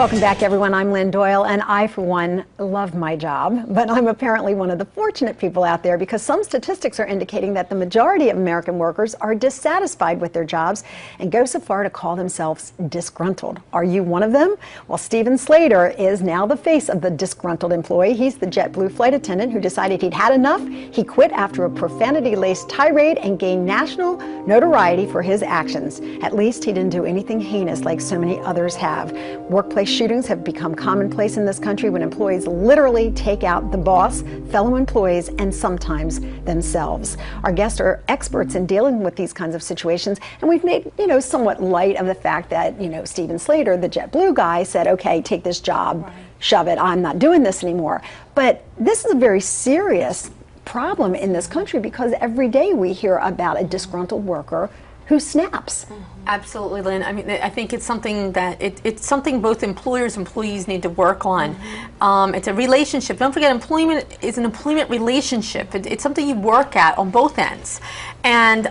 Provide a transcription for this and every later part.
Welcome back, everyone. I'm Lynn Doyle, and I, for one, love my job, but I'm apparently one of the fortunate people out there because some statistics are indicating that the majority of American workers are dissatisfied with their jobs and go so far to call themselves disgruntled. Are you one of them? Well, Stephen Slater is now the face of the disgruntled employee. He's the JetBlue flight attendant who decided he'd had enough. He quit after a profanity-laced tirade and gained national notoriety for his actions. At least he didn't do anything heinous like so many others have. Workplace shootings have become commonplace in this country when employees literally take out the boss, fellow employees, and sometimes themselves. Our guests are experts in dealing with these kinds of situations, and we've made, somewhat light of the fact that, Stephen Slater, the JetBlue guy, said, okay, take this job, shove it, I'm not doing this anymore. But this is a very serious problem in this country because every day we hear about a disgruntled worker who snaps. Absolutely, Lynn. I mean, I think it's something that it's something both employers and employees need to work on. It's a relationship. Don't forget, employment is an employment relationship. It's something you work at on both ends, and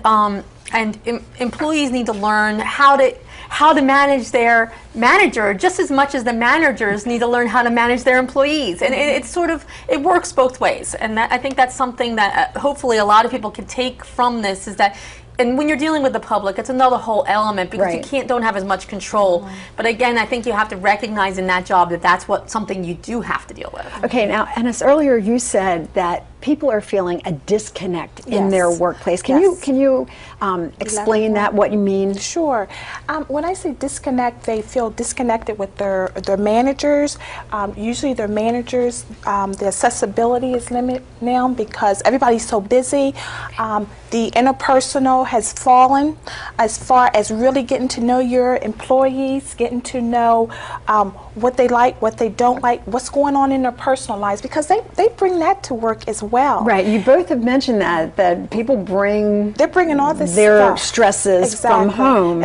employees need to learn how to manage their manager just as much as the managers need to learn how to manage their employees. And it works both ways. And I think that's something that hopefully a lot of people can take from this is that. And when you're dealing with the public, it's another whole element because you don't have as much control. But again, I think you have to recognize in that job that that's something you do have to deal with. Okay, now, Ennis, earlier you said that people are feeling a disconnect in their workplace. Can you explain that, what you mean? Sure. When I say disconnect, they feel disconnected with their managers. Usually their managers, the accessibility is limited now because everybody's so busy. The interpersonal has fallen as far as really getting to know your employees, getting to know what they like, what they don't like, what's going on in their personal lives, because they bring that to work as well. Right. You both have mentioned that people they're bringing all this their stresses from home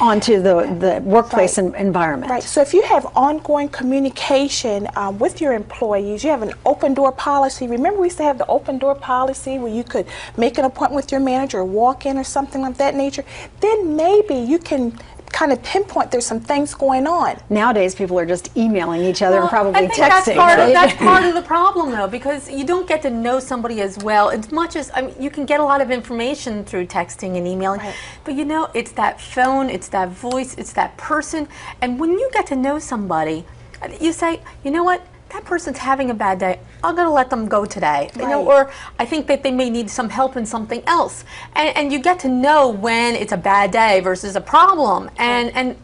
onto the workplace environment. Right. So if you have ongoing communication with your employees, you have an open door policy. Remember, we used to have the open door policy where you could make an appointment with your manager, or walk in or something of that nature. Then maybe you can kind of pinpoint there's some things going on. Nowadays, people are just emailing each other and probably texting. That's part of the problem, though, because you don't get to know somebody as well as much as you can get a lot of information through texting and emailing. But it's that phone, it's that voice, it's that person, and when you get to know somebody, you say, you know what? That person's having a bad day. I'm going to let them go today. Or I think that they may need some help in something else. And you get to know when it's a bad day versus a problem. And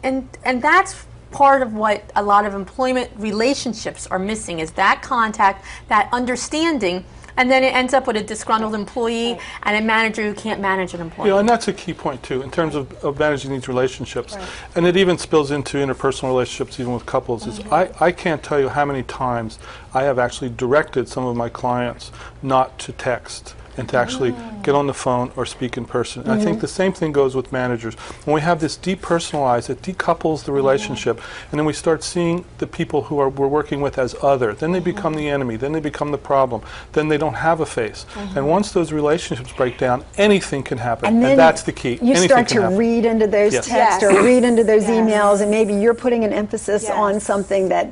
that's part of what a lot of employment relationships are missing is that contact, that understanding. And then it ends up with a disgruntled employee and a manager who can't manage an employee. And that's a key point, too, in terms of managing these relationships. And it even spills into interpersonal relationships, even with couples. I can't tell you how many times I have actually directed some of my clients not to text and to actually get on the phone or speak in person. And I think the same thing goes with managers. When we have this depersonalized, it decouples the relationship, and then we start seeing the people who we're working with as other. Then they become the enemy. Then they become the problem. Then they don't have a face. And once those relationships break down, anything can happen. And that's the key. You start to read into those texts or read into those emails, and maybe you're putting an emphasis on something that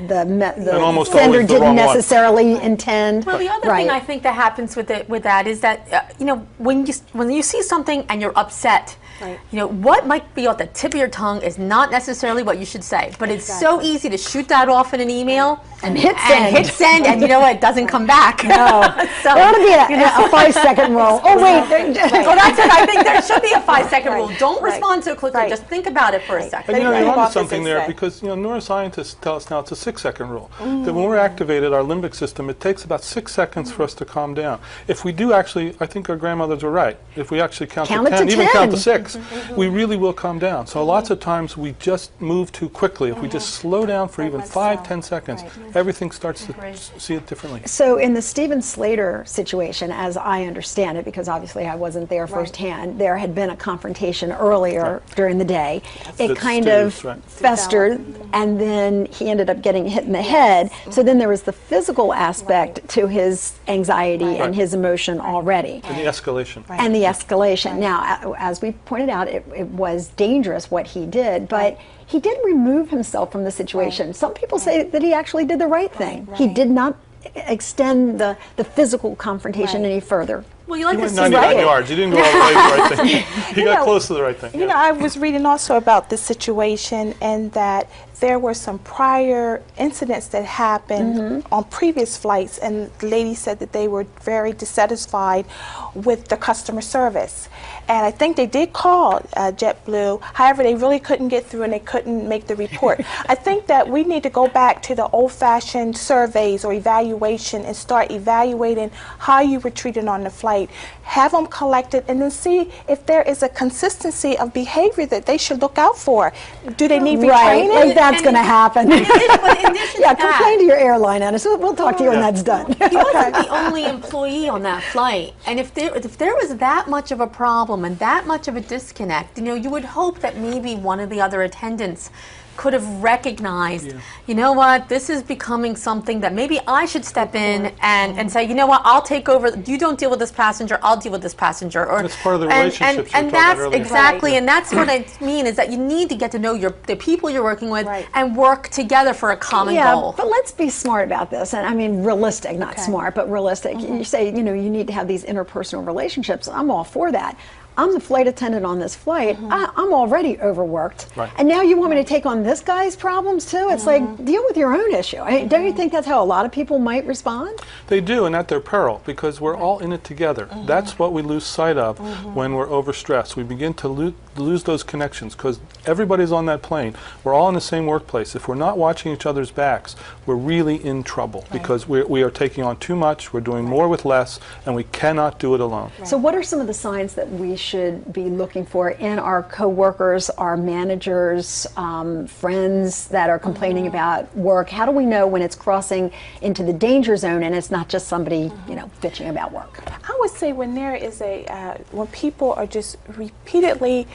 the sender didn't necessarily intend. Well, the other thing I think that happens with that is that when you see something and you're upset, what might be at the tip of your tongue is not necessarily what you should say. But it's so easy to shoot that off in an email and hit send, and it doesn't come back. No, so, there ought to be a 5-second rule. Oh wait, that's it. I think there should be a 5-second rule. Don't respond so quickly. Just think about it for a second. And you're onto something there because neuroscientists tell us now it's a 6-second rule. That when we're activated, our limbic system, it takes about 6 seconds for us to calm down. If we do actually, I think our grandmothers were right. If we actually count to 10, even count to 6, we really will calm down. So lots of times we just move too quickly. If we just slow down for even 5-10 seconds, everything starts to see it differently. So in the Stephen Slater situation, as I understand it, because obviously I wasn't there firsthand, there had been a confrontation earlier during the day. It kind of festered, and then he ended up getting hit in the head. So then there was the physical aspect to his anxiety and his emotion already. And the escalation. And the escalation. Now, as we pointed pointed out it was dangerous what he did, but he did remove himself from the situation. Some people say that he actually did the right thing. He did not extend the physical confrontation any further. Well, you like He to went see 99 yards. He didn't go all the way to the right thing. He got close to the right thing. You know, I was reading also about this situation, and that there were some prior incidents that happened on previous flights, and the lady said that they were very dissatisfied with the customer service. And I think they did call JetBlue, however, they really couldn't get through and they couldn't make the report. I think that we need to go back to the old-fashioned surveys or evaluation and start evaluating how you were treated on the flight, have them collected, and then see if there is a consistency of behavior that they should look out for. Do they need retraining? Like that's going to happen. But in addition Yeah, to that, complain to your airline, Anna. So we'll talk to you when that's done. he wasn't the only employee on that flight, and if there was that much of a problem and that much of a disconnect, you know, you would hope that maybe one of the other attendants could have recognized, you know what, this is becoming something that maybe I should step in and say, you know what, I'll take over. You don't deal with this passenger, I'll deal with this passenger. Or that's part of the relationship and that's exactly, and that's what I mean is that you need to get to know the people you're working with and work together for a common goal. But let's be smart about this, and I mean realistic, not smart, but realistic. You say, you know, you need to have these interpersonal relationships. I'm all for that. I'm the flight attendant on this flight. I'm already overworked. And now you want me to take on this guy's problems too? It's like, deal with your own issue. I mean, don't you think that's how a lot of people might respond? They do, and at their peril, because we're all in it together. That's what we lose sight of when we're overstressed. We begin to lose those connections because everybody's on that plane. We're all in the same workplace. If we're not watching each other's backs, we're really in trouble because we are taking on too much, we're doing more with less, and we cannot do it alone. So what are some of the signs that we should be looking for in our coworkers, our managers, friends that are complaining about work? How do we know when it's crossing into the danger zone and it's not just somebody, you know, bitching about work? I would say when there is when people are just repeatedly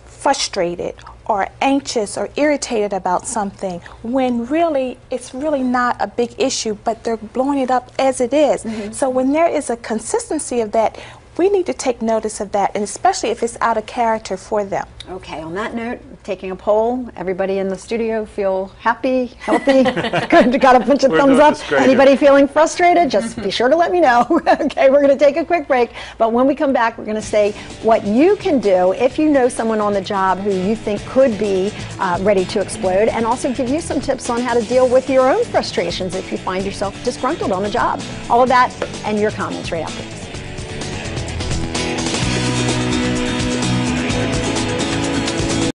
frustrated or anxious or irritated about something, when really it's really not a big issue, but they're blowing it up as it is. So when there is a consistency of that, we need to take notice of that, and especially if it's out of character for them. Okay, on that note, taking a poll, everybody in the studio feel happy, healthy? Good, got a bunch of thumbs up. Anybody feeling frustrated? Just be sure to let me know. Okay, we're going to take a quick break, but when we come back, we're going to say what you can do if you know someone on the job who you think could be ready to explode, and also give you some tips on how to deal with your own frustrations if you find yourself disgruntled on the job. All of that and your comments right after this.